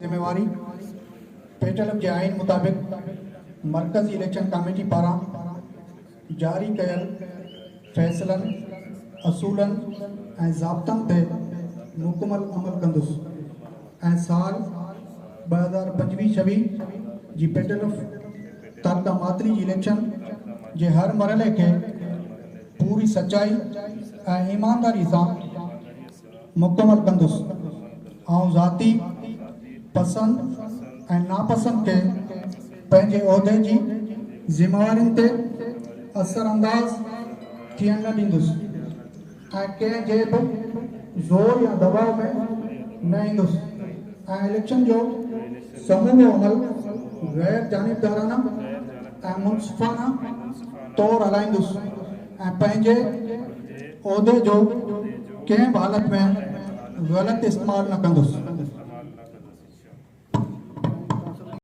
जिम्मेवारी पेटल के आइन मुताबिक मरकज़ी इलेक्शन कमेटी पारां जारी कयल फ़ैसिलनि असूलनि ऐं ज़ाब्तनि ते मुकमल अमल कंदुसि ऐं साल 2025-26 जी पेटल तालका मातरी जी इलेक्शन जे हर मरहले के पूरी सच्चाई ऐं ईमानदारी सां मुकमल कंदुसि ऐं ज़ाती पसंद ऐं नापसंद के पंहिंजे उहिदे जी ज़िम्मेवारियुनि ते असरअंदाज़ थियण न ॾींदुसि ऐं कंहिं जे बि ज़ोर या दबाव में न ईंदुसि ऐं इलेक्शन जो समूरो अमल गैर जानिबदाराना ऐं मुनसिफ़ाना तौरु हलाईंदुसि ऐं पंहिंजे उहिदे जो कंहिं बि हालत में ग़लति इस्तेमालु न कंदुसि।